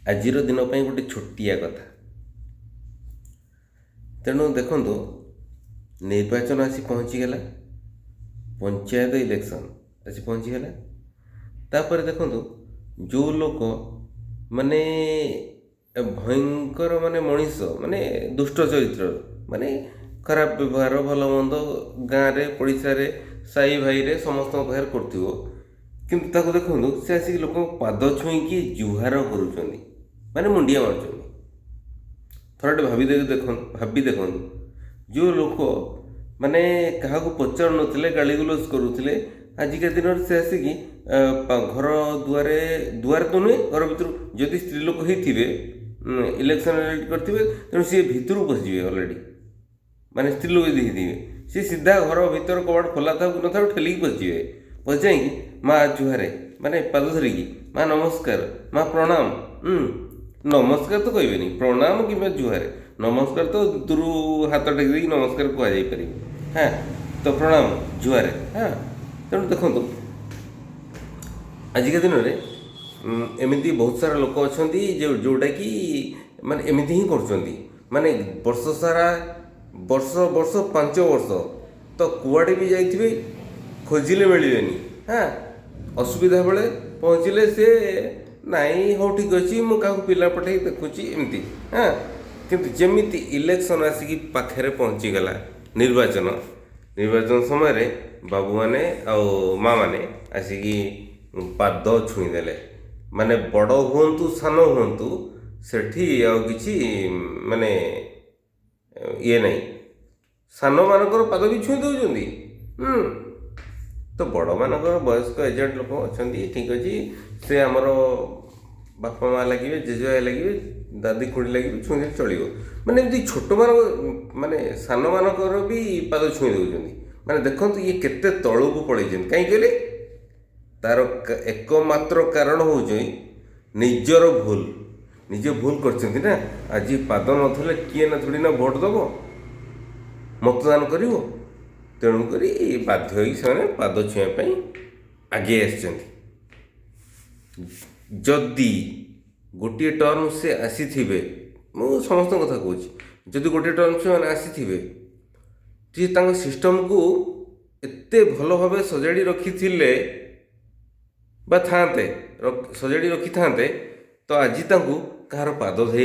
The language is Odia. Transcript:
ଆଜିର ଦିନ ପାଇଁ ଗୋଟେ ଛୋଟିଆ କଥା। ତେଣୁ ଦେଖନ୍ତୁ, ନିର୍ବାଚନ ଆସି ପହଞ୍ଚିଗଲା, ପଞ୍ଚାୟତ ଇଲେକ୍ସନ୍ ଆସି ପହଞ୍ଚିଗଲା। ତାପରେ ଦେଖନ୍ତୁ, ଯେଉଁ ଲୋକ ମାନେ ଭୟଙ୍କର ମାନେ ମଣିଷ, ମାନେ ଦୁଷ୍ଟ ଚରିତ୍ର, ମାନେ ଖରାପ ବ୍ୟବହାର ଭଲ ମନ୍ଦ ଗାଁରେ ପଡ଼ିଶାରେ ସାହି ଭାଇରେ ସମସ୍ତଙ୍କ ପାଖରେ କରୁଥିବ, କିନ୍ତୁ ତାକୁ ଦେଖନ୍ତୁ ସେ ଆସିକି ଲୋକଙ୍କ ପାଦ ଛୁଇଁକି ଜୁହାର କରୁଛନ୍ତି, ମାନେ ମୁଣ୍ଡିଆ ମାରୁଛନ୍ତି। ଥରଟେ ଭାବି ଦେଖନ୍ତୁ, ଯେଉଁ ଲୋକ ମାନେ କାହାକୁ ପଚାରୁନଥିଲେ, ଗାଳିଗୁଲଜ କରୁଥିଲେ, ଆଜିକା ଦିନରେ ସେ ଆସିକି ଘର ଦୁଆରେ ତ ନୁହେଁ, ଘର ଭିତରୁ ଯଦି ସ୍ତ୍ରୀ ଲୋକ ହେଇଥିବେ, ଇଲେକ୍ସନ୍ କରିଥିବେ, ତେଣୁ ସିଏ ଭିତରକୁ ପଶିଯିବେ। ଅଲରେଡ଼ି ମାନେ ସ୍ତ୍ରୀ ଲୋକ ଯଦି ହେଇଥିବେ, ସିଏ ସିଧା ଘର ଭିତର କବାଟ ଖୋଲା ଥାଉ କି ନଥାଉ ଠେଲିକି ପଶିଯିବେ। ପଶିଯାଇକି ମା ଜୁହାରେ, ମାନେ ପାଦ ଧରିକି ମା ନମସ୍କାର, ମା ପ୍ରଣାମ। ନମସ୍କାର ତ କହିବେନି, ପ୍ରଣାମ କିମ୍ବା ଜୁହାରେ। ନମସ୍କାର ତ ଦୂରୁ ହାତ ଟେକି ଦେଇକି ନମସ୍କାର କୁହାଯାଇପାରିବ। ତ ପ୍ରଣାମ ଜୁହାରେ। ତେଣୁ ଦେଖନ୍ତୁ, ଆଜିକା ଦିନରେ ଏମିତି ବହୁତ ସାରା ଲୋକ ଅଛନ୍ତି ଯେଉଁଟାକି ମାନେ ଏମିତି ହିଁ କରୁଛନ୍ତି। ମାନେ ବର୍ଷ ସାରା, ବର୍ଷ 5 ବର୍ଷ ତ କୁଆଡ଼େ ବି ଯାଇଥିବେ, ଖୋଜିଲେ ମିଳିବେନି। ଅସୁବିଧା ବେଳେ ପହଞ୍ଚିଲେ ସେ ନାଇଁ ହଉ ଠିକ୍ ଅଛି, ମୁଁ କାହାକୁ ପିଲା ପଠାଇ ଦେଖୁଛି, ଏମିତି। କିନ୍ତୁ ଯେମିତି ଇଲେକ୍ସନ୍ ଆସିକି ପାଖରେ ପହଞ୍ଚିଗଲା, ନିର୍ବାଚନ ସମୟରେ ବାବୁମାନେ ଆଉ ମାଆମାନେ ଆସିକି ପାଦ ଛୁଇଁଦେଲେ। ମାନେ ବଡ଼ ହୁଅନ୍ତୁ ସାନ ହୁଅନ୍ତୁ, ସେଠି ଆଉ କିଛି ମାନେ ଇଏ ନାହିଁ। ସାନମାନଙ୍କର ପାଦ ବି ଛୁଇଁ ଦେଉଛନ୍ତି। ତ ବଡ଼ମାନଙ୍କର ବୟସ୍କ ଏଜେଣ୍ଟ ଲୋକ ଅଛନ୍ତି, ଠିକ୍ ଅଛି, ସେ ଆମର ବାପା ମା' ଲାଗିବେ, ଜେଜେବାଇ ଲାଗିବେ, ଦାଦି ଖୁଡ଼ି ଲାଗିବେ, ଛୁଇଁଲେ ଚଳିବ। ମାନେ ଏମିତି ଛୋଟମାନଙ୍କ ମାନେ ସାନମାନଙ୍କର ବି ପାଦ ଛୁଇଁ ଦେଉଛନ୍ତି। ମାନେ ଦେଖନ୍ତୁ, ଇଏ କେତେ ତଳକୁ ପଳେଇଛନ୍ତି। କାହିଁକି କହିଲେ? ତା'ର ଏକମାତ୍ର କାରଣ ହେଉଛି ନିଜର ଭୁଲ। ନିଜେ ଭୁଲ କରିଛନ୍ତି ନା। ଆଜି ପାଦ ନ ଧରିଲେ କିଏ ନା ଥୋଡ଼ି ନା ଭୋଟ୍ ଦେବ, ମତଦାନ କରିବ। ତେଣୁକରି ବାଧ୍ୟ ହୋଇକି ସେମାନେ ପାଦ ଛୁଇଁବା ପାଇଁ ଆଗେଇ ଆସିଛନ୍ତି। ଯଦି ଗୋଟିଏ ଟର୍ମ ସେ ଆସିଥିବେ, ମୁଁ ସମସ୍ତଙ୍କ କଥା କହୁଛି, ଯଦି ଗୋଟିଏ ଟର୍ମ ସେମାନେ ଆସିଥିବେ, ଯେ ତାଙ୍କ ସିଷ୍ଟମକୁ ଏତେ ଭଲ ଭାବେ ସଜାଡ଼ି ରଖିଥିଲେ ବା ସଜାଡ଼ି ରଖିଥାନ୍ତେ, ତ ଆଜି ତାଙ୍କୁ କାହାର ପାଦ ଧରି